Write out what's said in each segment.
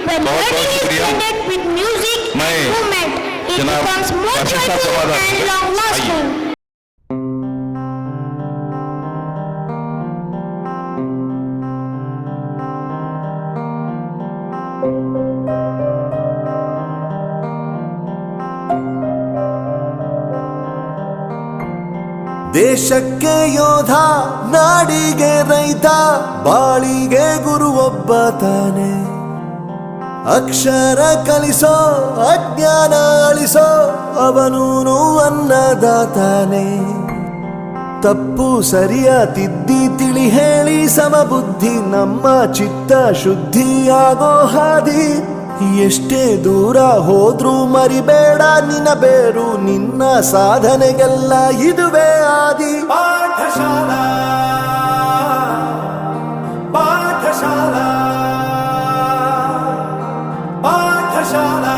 when बहुत wedding is शुक्रिया। blended with music मैं movement, it जनाब becomes more काशिफ साहब joyful जवाब and आइए। long lasting. ದೇಶಕ್ಕೆ ಯೋಧ, ನಾಡಿಗೆ ರೈತ, ಬಾಳಿಗೆ ಗುರು ಒಬ್ಬ ತಾನೆ. ಅಕ್ಷರ ಕಲಿಸೋ, ಅಜ್ಞಾನ ಅಳಿಸೋ, ಅವನೂನು ಅನ್ನದಾತಾನೆ. ತಪ್ಪು ಸರಿಯ ತಿದ್ದಿ ತಿಳಿ ಹೇಳಿ ಸಮಬುದ್ಧಿ ನಮ್ಮ ಚಿತ್ತ ಶುದ್ಧಿಯಾಗೋ ಹಾದಿ. ಎಷ್ಟೇ ದೂರ ಹೋದ್ರೂ ಮರಿಬೇಡ ನಿನ್ನ ಬೇರು, ನಿನ್ನ ಸಾಧನೆಗೆಲ್ಲ ಇದುವೇ ಆದಿ. ಪಾಠಶಾಲಾ ಪಾಠಶಾಲಾ ಪಾಠಶಾಲಾ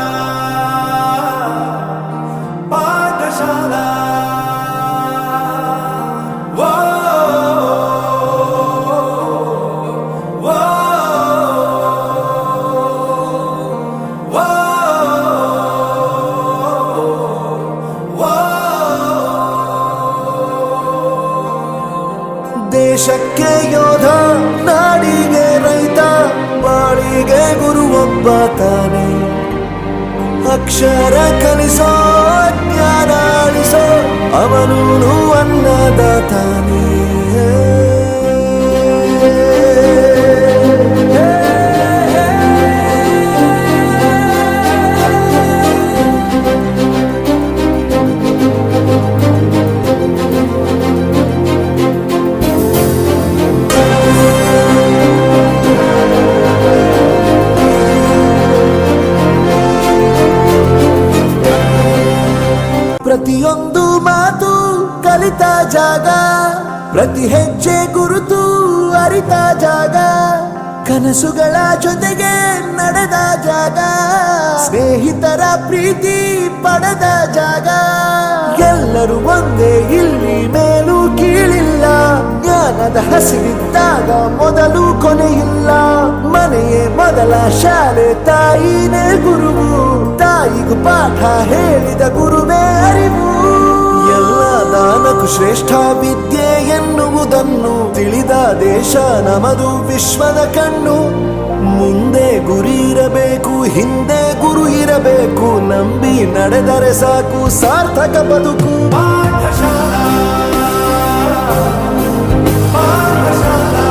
ಪಾಠಶಾಲಾ ದೇಶಕ್ಕೆ ಯೋಧ, ನಾಡಿಗೆ ರೈತ, ಬಾಳಿಗೆ ಗುರು ಒಬ್ಬ ತಾನೆ. ಅಕ್ಷರ ಕಲಿಸೋ, ಜ್ಞಾನ ಅಳಿಸೋ, ಅವನೂನು ಅನ್ನದಾತಾನೆ. ಪ್ರತಿಯೊಂದು ಮಾತು ಕಲಿತ ಜಾಗ, ಪ್ರತಿ ಹೆಜ್ಜೆ ಗುರುತು ಅರಿತ ಜಾಗ, ಕನಸುಗಳ ಜೊತೆಗೆ ನಡೆದ ಜಾಗ, ಸ್ನೇಹಿತರ ಪ್ರೀತಿ ಪಡೆದ ಜಾಗ. ಎಲ್ಲರೂ ಒಂದೇ, ಇಲ್ಲಿ ಮೇಲೂ ಕೀಳಿಲ್ಲ, ಜ್ಞಾನದ ಹಸಿವಿದ್ದಾಗ ಮೊದಲು ಕೊನೆಯಿಲ್ಲ. ಮನೆಯೇ ಮೊದಲ ಶಾಲೆ, ತಾಯಿನೇ ಗುರುವು, ತಾಯಿಗೂ ಪಾಠ ಹೇಳಿದ ಗುರುವೇ ಅರಿವು. ಎಲ್ಲ ದಾನಕ್ಕೂ ಶ್ರೇಷ್ಠ ವಿದ್ಯೆ ಎನ್ನುವುದನ್ನು ತಿಳಿದ ದೇಶ ನಮದು ವಿಶ್ವದ ಕಣ್ಣು. ಮುಂದೆ ಗುರಿ ಇರಬೇಕು, ಹಿಂದೆ ಗುರು ಇರಬೇಕು, ನಂಬಿ ನಡೆದರೆ ಸಾಕು ಸಾರ್ಥಕ ಬದುಕು. ಪಾಠಶಾಲಾ ಪಾಠಶಾಲಾ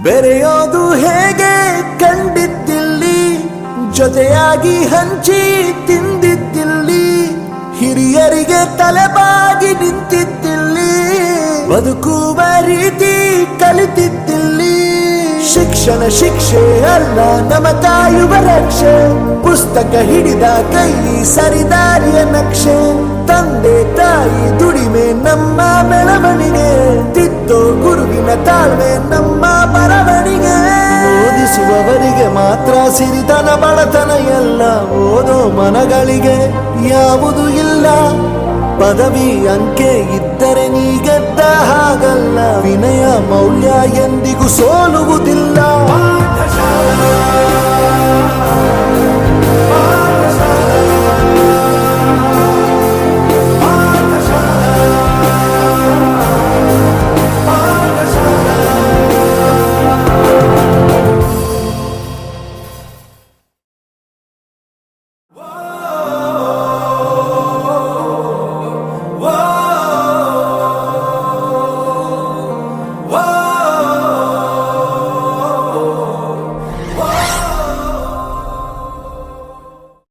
ಬೆರೆಯೋದು ಹೇಗೆ ಕಂಡಿದ್ದಿಲ್ಲಿ, ಜೊತೆಯಾಗಿ ಹಂಚಿ ತಿಂದಿದ್ದಿಲ್ಲಿ, ಹಿರಿಯರಿಗೆ ತಲೆಬಾಗಿ ನಿಂತಿದ್ದಿಲ್ಲಿ, ಬದುಕುವ ರೀತಿ ಕಲಿತಿದ್ದಿಲ್ಲಿ. ಶಿಕ್ಷಣ ಶಿಕ್ಷೆ ಅಲ್ಲ ನಮ ಕಾಯುವ ರಕ್ಷೆ, ಪುಸ್ತಕ ಹಿಡಿದ ಕೈ ಸರಿದಾರಿಯ ನಕ್ಷೆ. ತಂದೆ ತಾಯಿ ದುಡಿಮೆ ನಮ್ಮ ಬೆಳವಣಿಗೆ, ತಿದ್ದೋ ಗುರುವಿನ ತಾಳ್ಮೆ ನಮ್ಮ ಬರವಣಿಗೆ. ಓದಿಸುವವರಿಗೆ ಮಾತ್ರ ಸಿರಿತನ ಬಡತನ ಎಲ್ಲ, ಓದೋ ಮನಗಳಿಗೆ ಯಾವುದು ಇಲ್ಲ. ಪದವಿ ಅಂಕೆ ಇದ್ದರೆ ನೀ ಗೆದ್ದ ಹಾಗಲ್ಲ, ವಿನಯ ಮೌಲ್ಯ ಎಂದಿಗೂ ಸೋಲುವುದಿಲ್ಲ. ಪಾಠಶಾಲಾ